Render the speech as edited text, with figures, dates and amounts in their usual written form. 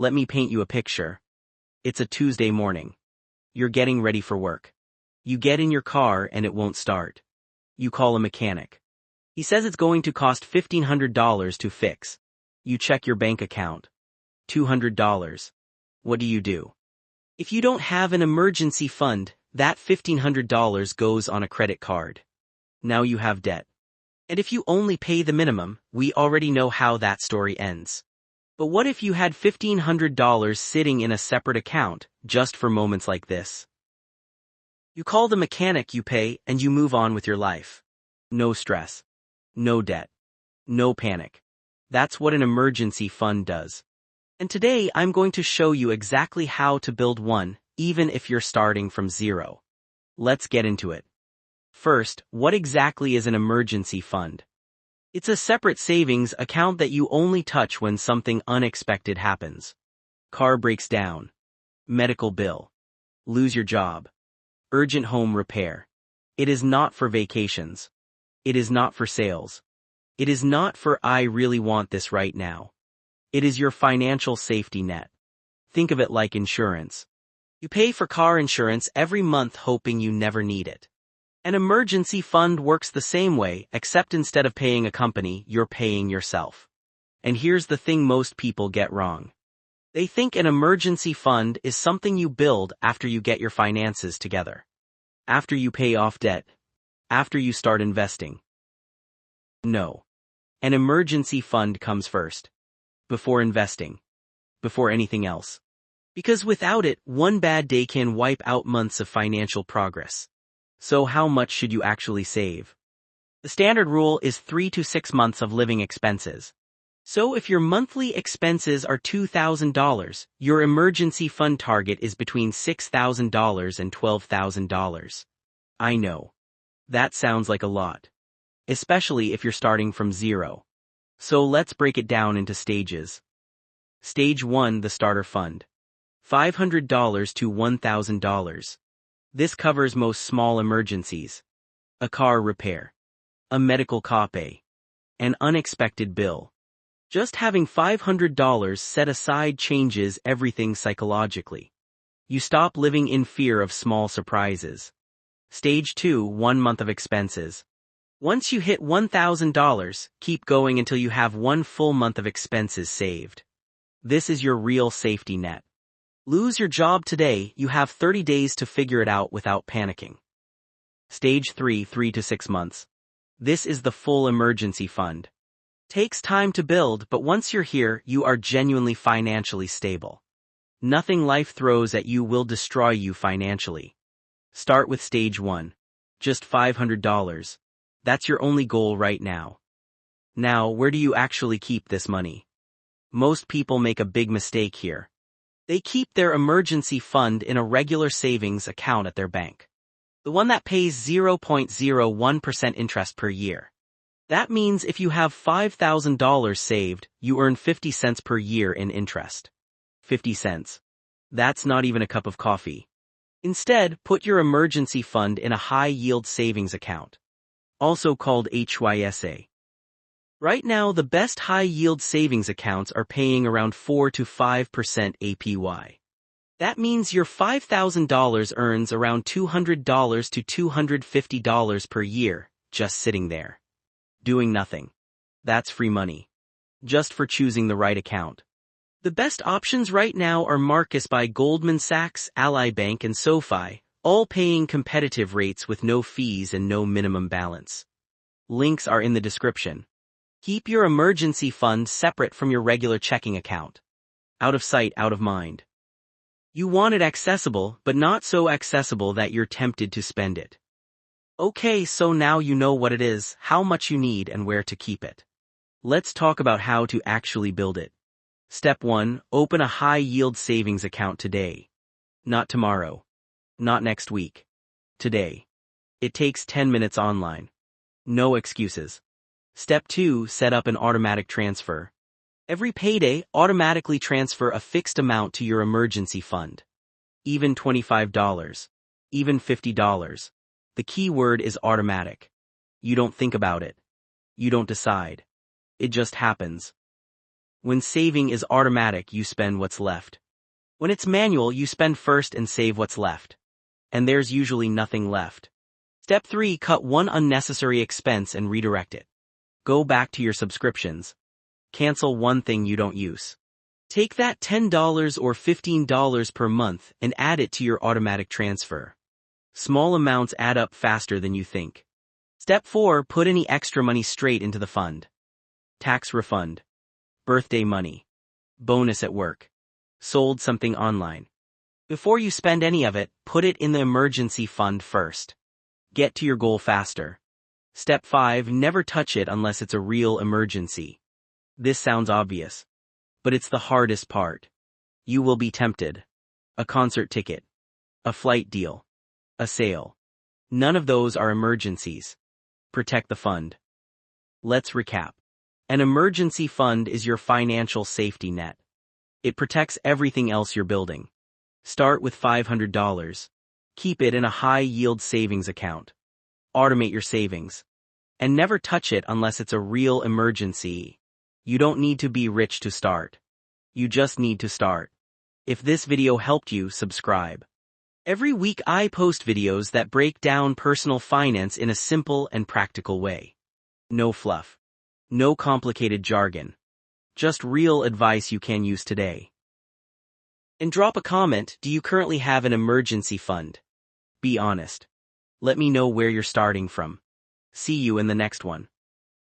Let me paint you a picture. It's a Tuesday morning. You're getting ready for work. You get in your car and it won't start. You call a mechanic. He says it's going to cost $1,500 to fix. You check your bank account. $200. What do? If you don't have an emergency fund, that $1,500 goes on a credit card. Now you have debt. And if you only pay the minimum, we already know how that story ends. But what if you had $1,500 sitting in a separate account, just for moments like this? You call the mechanic, you pay, and you move on with your life. No stress. No debt. No panic. That's what an emergency fund does. And today I'm going to show you exactly how to build one, even if you're starting from zero. Let's get into it. First, what exactly is an emergency fund? It's a separate savings account that you only touch when something unexpected happens. Car breaks down. Medical bill. Lose your job. Urgent home repair. It is not for vacations. It is not for sales. It is not for "I really want this right now." It is your financial safety net. Think of it like insurance. You pay for car insurance every month hoping you never need it. An emergency fund works the same way, except instead of paying a company, you're paying yourself. And here's the thing most people get wrong. They think an emergency fund is something you build after you get your finances together. After you pay off debt. After you start investing. No. An emergency fund comes first. Before investing. Before anything else. Because without it, one bad day can wipe out months of financial progress. So how much should you actually save? The standard rule is 3 to 6 months of living expenses. So if your monthly expenses are $2,000, your emergency fund target is between $6,000 and $12,000. I know. That sounds like a lot. Especially if you're starting from zero. So let's break it down into stages. Stage 1, the starter fund. $500 to $1,000. This covers most small emergencies. A car repair. A medical copay. An unexpected bill. Just having $500 set aside changes everything psychologically. You stop living in fear of small surprises. Stage 2, 1 month of expenses. Once you hit $1,000, keep going until you have 1 full month of expenses saved. This is your real safety net. Lose your job today, you have 30 days to figure it out without panicking. Stage 3, 3 to 6 months. This is the full emergency fund. Takes time to build, but once you're here, you are genuinely financially stable. Nothing life throws at you will destroy you financially. Start with stage 1. Just $500. That's your only goal right now. Now, where do you actually keep this money? Most people make a big mistake here. They keep their emergency fund in a regular savings account at their bank. The one that pays 0.01% interest per year. That means if you have $5,000 saved, you earn 50 cents per year in interest. 50 cents. That's not even a cup of coffee. Instead, put your emergency fund in a high-yield savings account. Also called HYSA. Right now, the best high-yield savings accounts are paying around 4 to 5% APY. That means your $5,000 earns around $200 to $250 per year, just sitting there. Doing nothing. That's free money. Just for choosing the right account. The best options right now are Marcus by Goldman Sachs, Ally Bank and SoFi, all paying competitive rates with no fees and no minimum balance. Links are in the description. Keep your emergency fund separate from your regular checking account. Out of sight, out of mind. You want it accessible, but not so accessible that you're tempted to spend it. Okay, so now you know what it is, how much you need, and where to keep it. Let's talk about how to actually build it. Step 1, open a high-yield savings account today. Not tomorrow. Not next week. Today. It takes 10 minutes online. No excuses. Step 2, set up an automatic transfer. Every payday, automatically transfer a fixed amount to your emergency fund. Even $25. Even $50. The key word is automatic. You don't think about it. You don't decide. It just happens. When saving is automatic, you spend what's left. When it's manual, you spend first and save what's left. And there's usually nothing left. Step 3. Cut one unnecessary expense and redirect it. Go back to your subscriptions. Cancel one thing you don't use. Take that $10 or $15 per month and add it to your automatic transfer. Small amounts add up faster than you think. Step 4. Put any extra money straight into the fund. Tax refund. Birthday money. Bonus at work. Sold something online. Before you spend any of it, put it in the emergency fund first. Get to your goal faster. Step 5. Never touch it unless it's a real emergency. This sounds obvious, but it's the hardest part. You will be tempted. A concert ticket. A flight deal. A sale. None of those are emergencies. Protect the fund. Let's recap. An emergency fund is your financial safety net. It protects everything else you're building. Start with $500. Keep it in a high-yield savings account. Automate your savings. And never touch it unless it's a real emergency. You don't need to be rich to start. You just need to start. If this video helped you, subscribe. Every week I post videos that break down personal finance in a simple and practical way. No fluff. No complicated jargon. Just real advice you can use today. And drop a comment, do you currently have an emergency fund? Be honest. Let me know where you're starting from. See you in the next one.